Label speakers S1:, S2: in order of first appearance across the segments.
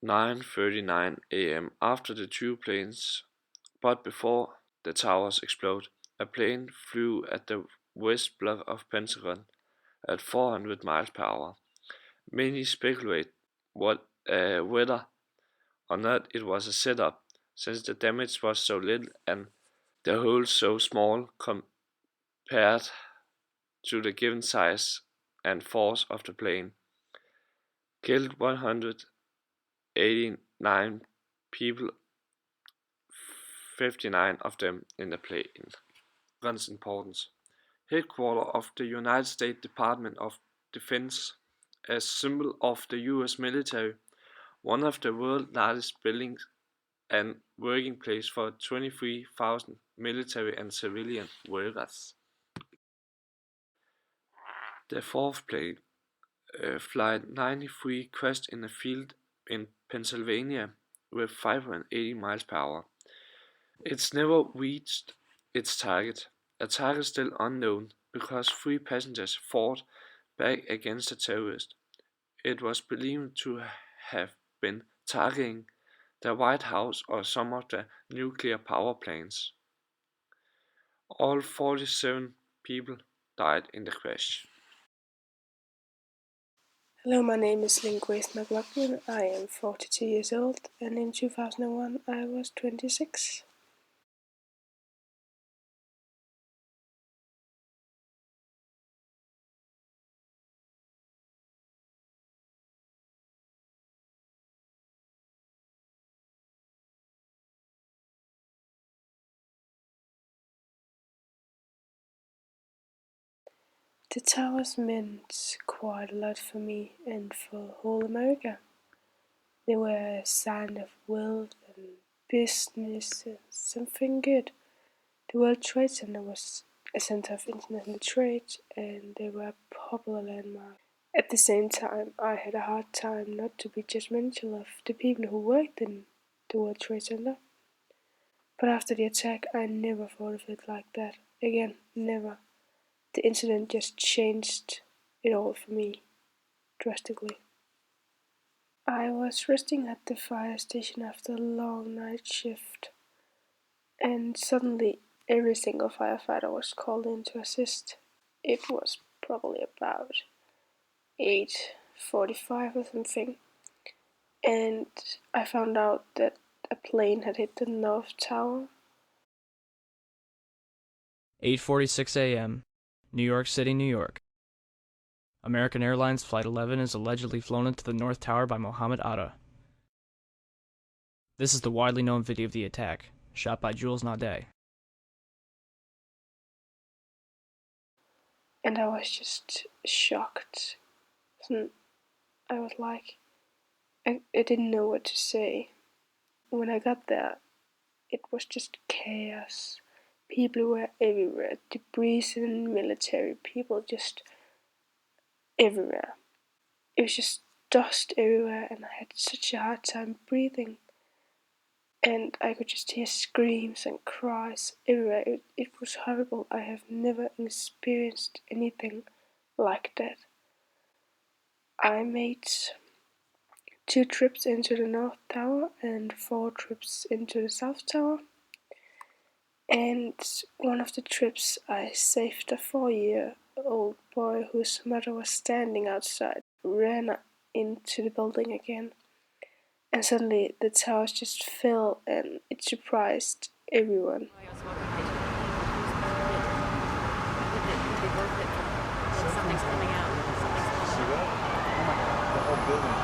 S1: 9:39 a.m. after the two planes, but before the towers explode. A plane flew at the west block of Pentagon at 400 miles per hour. Many speculate whether or not it was a setup, since the damage was so little and the hole so small compared to the given size and force of the plane. Killed 189 people, 59 of them in the plane. Pentagon's importance. Headquarters of the United States Department of Defense, a symbol of the US military, one of the world's largest buildings and working place for 23,000 military and civilian workers. The fourth plane, Flight 93, crashed in a field in Pennsylvania with 580 miles per hour. It's never reached its target, a target still unknown, because 3 passengers fought back against the terrorists. It was believed to have been targeting the White House or some of the nuclear power plants. All 47 people died in the crash.
S2: Hello, my name is Grace McLaughlin. I am 42 years old, and in 2001 I was 26. The towers meant quite a lot for me and for whole America. They were a sign of wealth and business and something good. The World Trade Center was a center of international trade, and they were a popular landmark. At the same time, I had a hard time not to be judgmental of the people who worked in the World Trade Center. But after the attack, I never thought of it like that again, never. The incident just changed it all for me, drastically. I was resting at the fire station after a long night shift, and suddenly every single firefighter was called in to assist. It was probably about 8:45 or something, and I found out that a plane had hit the North Tower.
S3: 8:46 a.m., New York City, New York. American Airlines Flight 11 is allegedly flown into the North Tower by Mohammed Atta. This is the widely known video of the attack, shot by Jules Naudet.
S2: And I was just shocked. I was like, I didn't know what to say. When I got there, it was just chaos. People were everywhere, debris and military people just everywhere. It was just dust everywhere, and I had such a hard time breathing. And I could just hear screams and cries everywhere. It was horrible. I have never experienced anything like that. I made 2 trips into the North Tower and 4 trips into the South Tower. And one of the trips I saved a 4-year-old boy whose mother was standing outside, ran into the building again. And suddenly the towers just fell, and it surprised everyone.
S4: Something's coming out.
S5: See that? Oh my god, the whole building is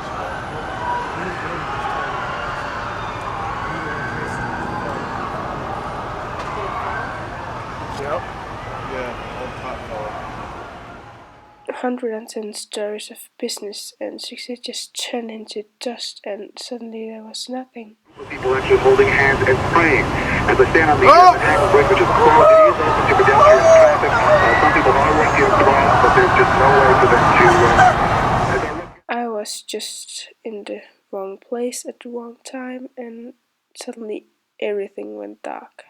S5: Yep. Yeah, old top floor.
S2: 110 stories of business and success just turned into dust, and suddenly there was nothing.
S6: People actually holding hands and praying as I stand on the Manhattan Bridge, which is closed. It is open to pedestrian traffic. Some people are working across, but there's just no way for them to.
S2: I was just in the wrong place at the wrong time, and suddenly everything went dark.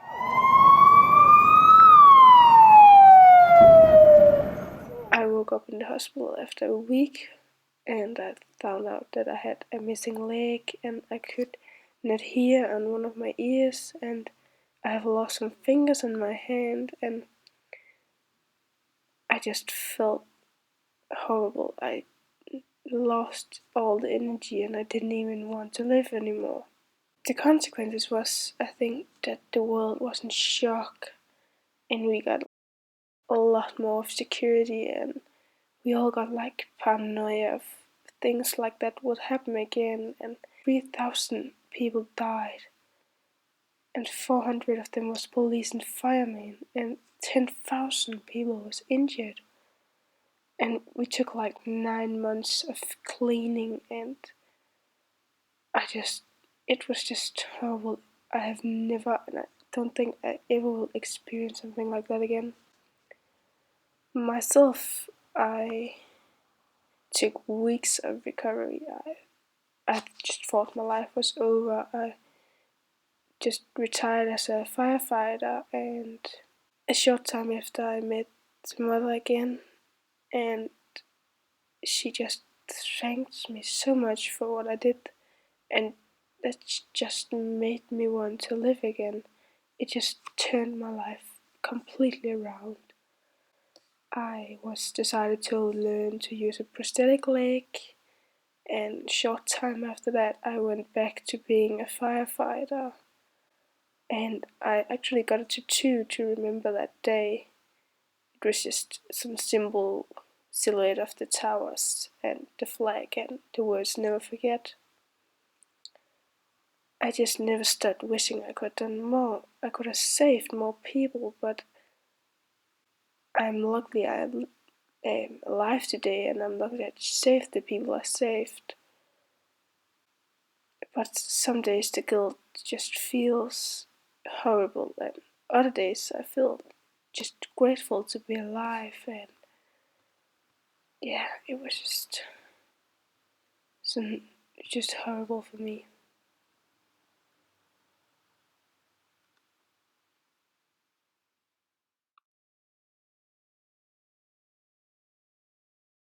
S2: I woke up in the hospital after a week, and I found out that I had a missing leg and I could not hear on one of my ears, and I have lost some fingers on my hand, and I just felt horrible. I lost all the energy and I didn't even want to live anymore. The consequences was, I think, that the world was in shock and we got a lot more of security, and we all got like paranoia of things like that would happen again, and 3,000 people died and 400 of them was police and firemen, and 10,000 people was injured. And we took like 9 months of cleaning, and it was just horrible. I have never, and I don't think I ever will experience something like that again. Myself, I took weeks of recovery. I just thought my life was over. I just retired as a firefighter, and a short time after I met my mother again, and she just thanked me so much for what I did, and that just made me want to live again. It just turned my life completely around. I was decided to learn to use a prosthetic leg, and short time after that I went back to being a firefighter, and I actually got a tattoo to remember that day. It was just some simple silhouette of the towers and the flag and the words "never forget." I just never stopped wishing I could have done more. I could have saved more people, but I'm lucky I am alive today, and I'm lucky I saved the people I saved. But some days the guilt just feels horrible, and other days I feel just grateful to be alive, and yeah, it was just horrible for me.